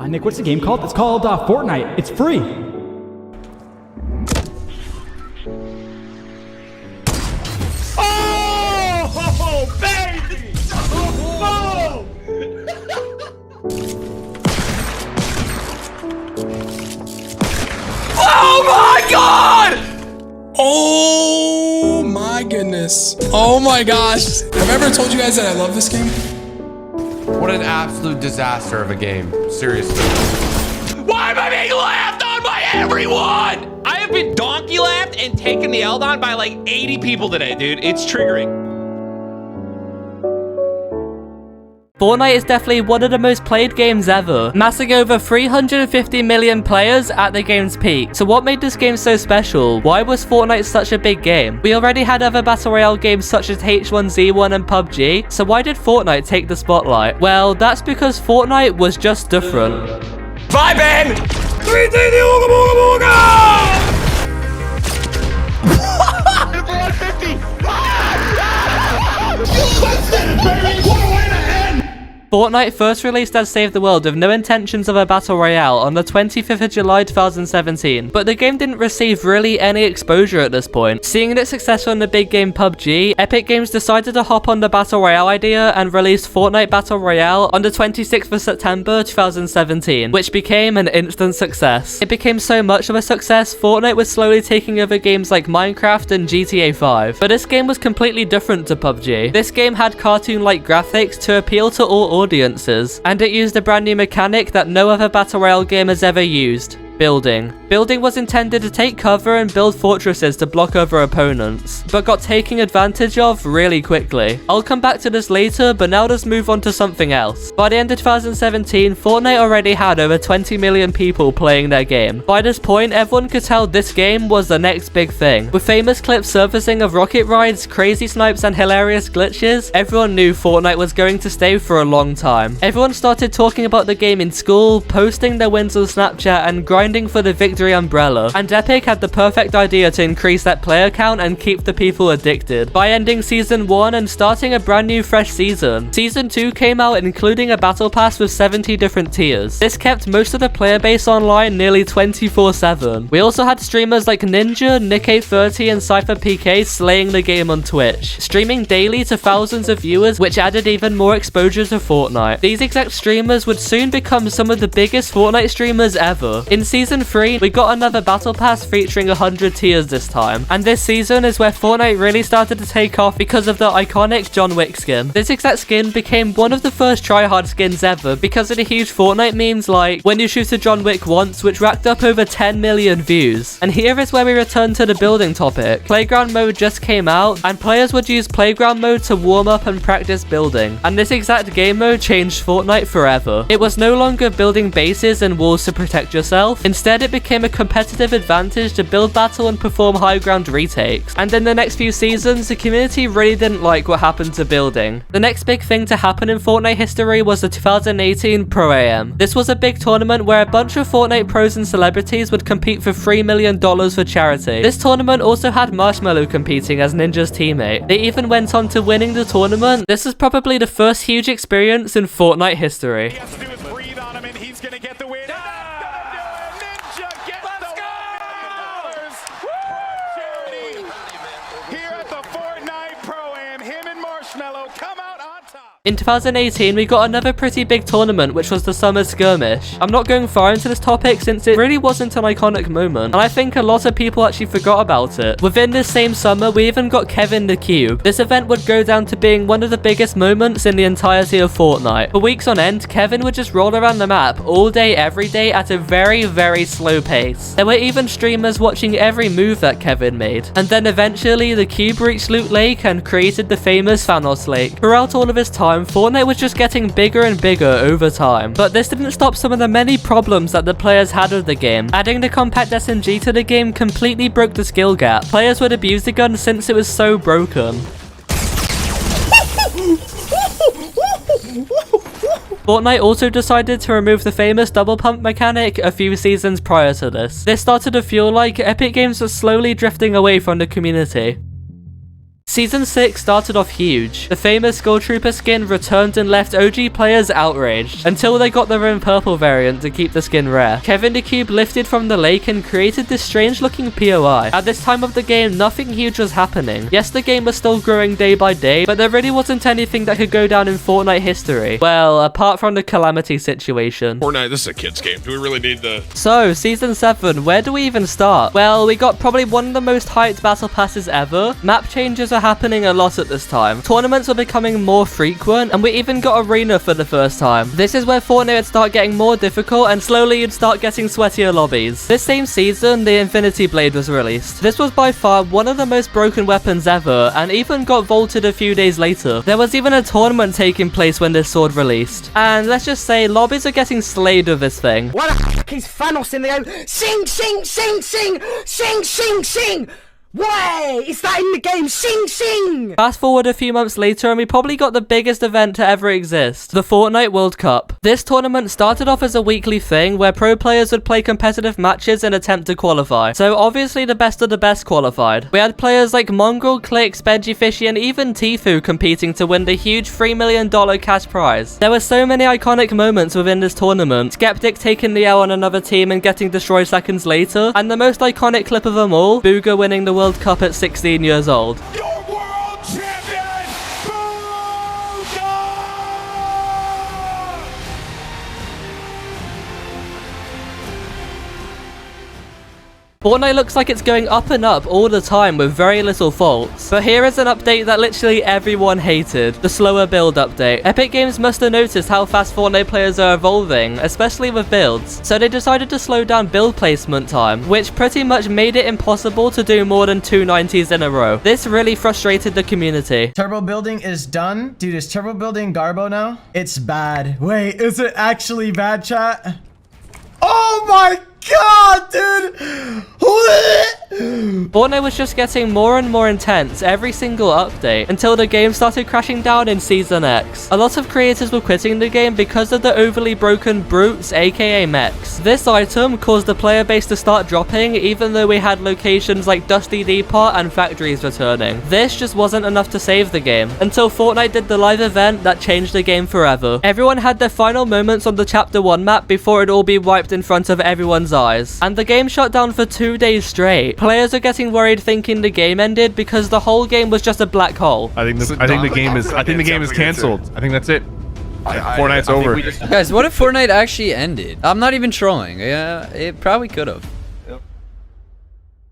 Nick, what's the game called? It's called Fortnite. It's free. Oh, baby! Oh! Oh my God! Oh my goodness. Oh my gosh. Have I ever told you guys that I love this game? What an absolute disaster of a game. Seriously. Why am I being laughed on by everyone? I have been donkey laughed and taken the L on by like 80 people today, dude. It's triggering. Fortnite is definitely one of the most played games ever, amassing over 350 million players at the game's peak. So what made this game so special? Why was Fortnite such a big game? We already had other battle royale games such as H1Z1 and PUBG, so why did Fortnite take the spotlight? Well, that's because Fortnite was just different. Vibin! 3D the Ooga Booga Booga! 150! Let's get it, baby! What a way to end! Fortnite first released as Save the World with no intentions of a battle royale on the 25th of July 2017, but the game didn't receive really any exposure at this point. Seeing its success on the big game PUBG, Epic Games decided to hop on the battle royale idea and released Fortnite Battle Royale on the 26th of September 2017, which became an instant success. It became so much of a success, Fortnite was slowly taking over games like Minecraft and GTA 5. But this game was completely different to PUBG. This game had cartoon-like graphics to appeal to all audiences, and it used a brand new mechanic that no other battle royale game has ever used: building. Building was intended to take cover and build fortresses to block over opponents, but got taken advantage of really quickly. I'll come back to this later, but now let's move on to something else. By the end of 2017, Fortnite already had over 20 million people playing their game. By this point, everyone could tell this game was the next big thing. With famous clips surfacing of rocket rides, crazy snipes, and hilarious glitches, everyone knew Fortnite was going to stay for a long time. Everyone started talking about the game in school, posting their wins on Snapchat, and grinding for the victory umbrella, and Epic had the perfect idea to increase that player count and keep the people addicted by ending season 1 and starting a brand new fresh season. Season 2 came out including a battle pass with 70 different tiers. This kept most of the player base online nearly 24/7. We also had streamers like Ninja, Nick830 and CypherPK slaying the game on Twitch, streaming daily to thousands of viewers, which added even more exposure to Fortnite. These exact streamers would soon become some of the biggest Fortnite streamers ever. In season 3, we got another battle pass featuring 100 tiers this time, and this season is where Fortnite really started to take off because of the iconic John Wick skin. This exact skin became one of the first tryhard skins ever because of the huge Fortnite memes like "When you shoot a John Wick once," which racked up over 10 million views. And here is where we return to the building topic. Playground mode just came out, and players would use playground mode to warm up and practice building, and this exact game mode changed Fortnite forever. It was no longer building bases and walls to protect yourself. Instead, it became a competitive advantage to build battle and perform high ground retakes. And in the next few seasons, the community really didn't like what happened to building. The next big thing to happen in Fortnite history was the 2018 Pro AM. This was a big tournament where a bunch of Fortnite pros and celebrities would compete for $3 million for charity. This tournament also had Marshmello competing as Ninja's teammate. They even went on to winning the tournament. This is probably the first huge experience in Fortnite history. He has to do is breathe on him and he's gonna get the win. Ninja gets the $1 million. Here at the Fortnite Pro-Am, him and Marshmello come out on top. In 2018, we got another pretty big tournament, which was the Summer Skirmish. I'm not going far into this topic since it really wasn't an iconic moment, and I think a lot of people actually forgot about it. Within this same summer, we even got Kevin the Cube. This event would go down to being one of the biggest moments in the entirety of Fortnite. For weeks on end, Kevin would just roll around the map all day, every day at a very, very slow pace. There were even streamers watching every move that Kevin made. And then eventually, the Cube reached Loot Lake and created the famous Thanos Lake. Throughout all of his time, Fortnite was just getting bigger and bigger over time. But this didn't stop some of the many problems that the players had with the game. Adding the compact SMG to the game completely broke the skill gap. Players would abuse the gun since it was so broken. Fortnite also decided to remove the famous double pump mechanic a few seasons prior to this. This started to feel like Epic Games was slowly drifting away from the community. Season 6 started off huge. The famous Skull Trooper skin returned and left OG players outraged, until they got their own purple variant to keep the skin rare. Kevin the Cube lifted from the lake and created this strange looking POI. At this time of the game, nothing huge was happening. Yes, the game was still growing day by day, but there really wasn't anything that could go down in Fortnite history. Well, apart from the Calamity situation. Fortnite, this is a kid's game. Do we really need to... So, Season 7, where do we even start? Well, we got probably one of the most hyped battle passes ever. Map changes are happening a lot at this time. Tournaments were becoming more frequent, and we even got Arena for the first time. This is where Fortnite would start getting more difficult, and slowly you'd start getting sweatier lobbies. This same season, the Infinity Blade was released. This was by far one of the most broken weapons ever, and even got vaulted a few days later. There was even a tournament taking place when this sword released. And let's just say, lobbies are getting slayed with this thing. What the f*** is Thanos in the game? Sing, sing, sing, sing, sing, sing, sing! Why? Is that in the game? Sing, sing! Fast forward a few months later and we probably got the biggest event to ever exist, the Fortnite World Cup. This tournament started off as a weekly thing where pro players would play competitive matches and attempt to qualify. So obviously the best of the best qualified. We had players like Mongrel, Clicks, Benji Fishy and even Tfue competing to win the huge $3 million cash prize. There were so many iconic moments within this tournament, Skeptic taking the L on another team and getting destroyed seconds later, and the most iconic clip of them all, Booga winning the World Cup at 16 years old. Your world champion, Booga! Fortnite looks like it's going up and up all the time with very little faults. But here is an update that literally everyone hated, the slower build update. Epic Games must have noticed how fast Fortnite players are evolving, especially with builds. So they decided to slow down build placement time, which pretty much made it impossible to do more than 2 90s in a row. This really frustrated the community. Turbo building is done. Dude, is turbo building Garbo now? It's bad. Wait, is it actually bad, chat? Oh my God, dude! Fortnite was just getting more and more intense every single update until the game started crashing down in Season X. A lot of creators were quitting the game because of the overly broken brutes, aka mechs. This item caused the player base to start dropping even though we had locations like Dusty Depot and factories returning. This just wasn't enough to save the game until Fortnite did the live event that changed the game forever. Everyone had their final moments on the Chapter 1 map before it'd all be wiped in front of everyone's eyes. And the game shut down for 2 days straight. Players are getting worried thinking the game ended because the whole game was just a black hole. I think the game is canceled. I think that's it. Fortnite's over. Guys, what if Fortnite actually ended? I'm not even trolling. Yeah, it probably could have.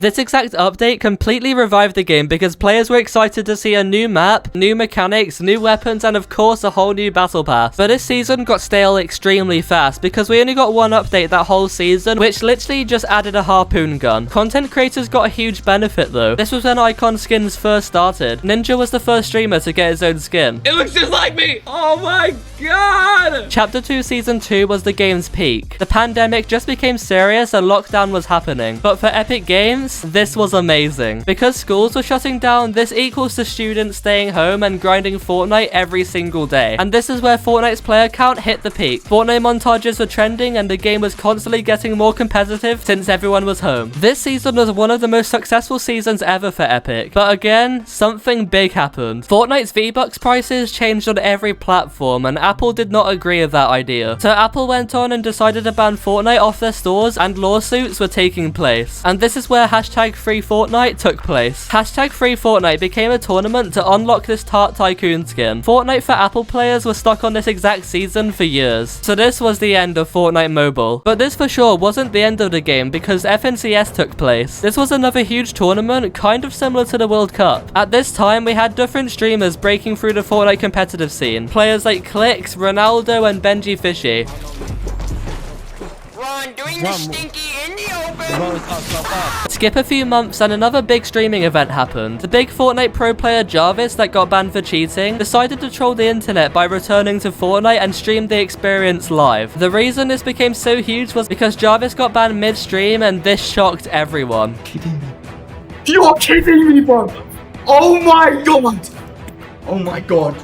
This exact update completely revived the game because players were excited to see a new map, new mechanics, new weapons, and of course a whole new battle pass. But this season got stale extremely fast because we only got one update that whole season, which literally just added a harpoon gun. Content creators got a huge benefit though. This was when icon skins first started. Ninja was the first streamer to get his own skin. It looks just like me. Oh my God. Chapter 2 Season 2 was the game's peak. The pandemic just became serious and lockdown was happening. But for Epic Games, this was amazing. Because schools were shutting down, this equals to students staying home and grinding Fortnite every single day. And this is where Fortnite's player count hit the peak. Fortnite montages were trending and the game was constantly getting more competitive since everyone was home. This season was one of the most successful seasons ever for Epic. But again, something big happened. Fortnite's V-Bucks prices changed on every platform and Apple did not agree with that idea. So Apple went on and decided to ban Fortnite off their stores and lawsuits were taking place. And this is where #FreeFortnite took place. #FreeFortnite became a tournament to unlock this Tart Tycoon skin. Fortnite for Apple players were stuck on this exact season for years. So this was the end of Fortnite Mobile. But this for sure wasn't the end of the game because FNCS took place. This was another huge tournament, kind of similar to the World Cup. At this time, we had different streamers breaking through the Fortnite competitive scene. Players like Clicks, Ronaldo, and Benji Fishy. Doing the stinky in the open. Skip a few months and another big streaming event happened. The big Fortnite pro player Jarvis that got banned for cheating decided to troll the internet by returning to Fortnite and streamed the experience live. The reason this became so huge was because Jarvis got banned mid-stream and this shocked everyone. You are kidding me, bro! Oh my God! Oh my God!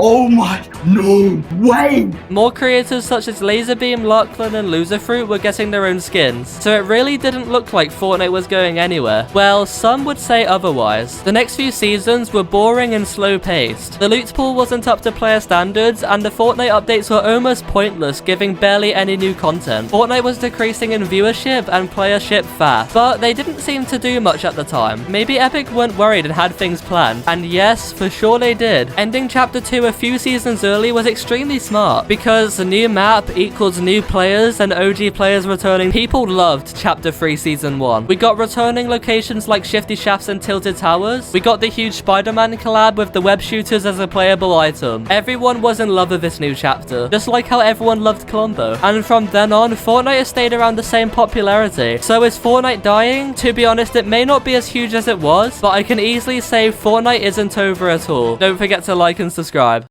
Oh my, no way. More creators such as Laserbeam, Lachlan, and Loserfruit were getting their own skins, so it really didn't look like Fortnite was going anywhere. Well, some would say otherwise. The next few seasons were boring and slow-paced. The loot pool wasn't up to player standards, and the Fortnite updates were almost pointless, giving barely any new content. Fortnite was decreasing in viewership and playership fast, but they didn't seem to do much at the time. Maybe Epic weren't worried and had things planned, and yes, for sure they did. Ending Chapter 2 a few seasons early was extremely smart, because a new map equals new players and OG players returning. People loved Chapter 3 Season 1. We got returning locations like Shifty Shafts and Tilted Towers. We got the huge Spider-Man collab with the web shooters as a playable item. Everyone was in love with this new chapter, just like how everyone loved Colombo. And from then on, Fortnite has stayed around the same popularity. So is Fortnite dying? To be honest, it may not be as huge as it was, but I can easily say Fortnite isn't over at all. Don't forget to like and subscribe.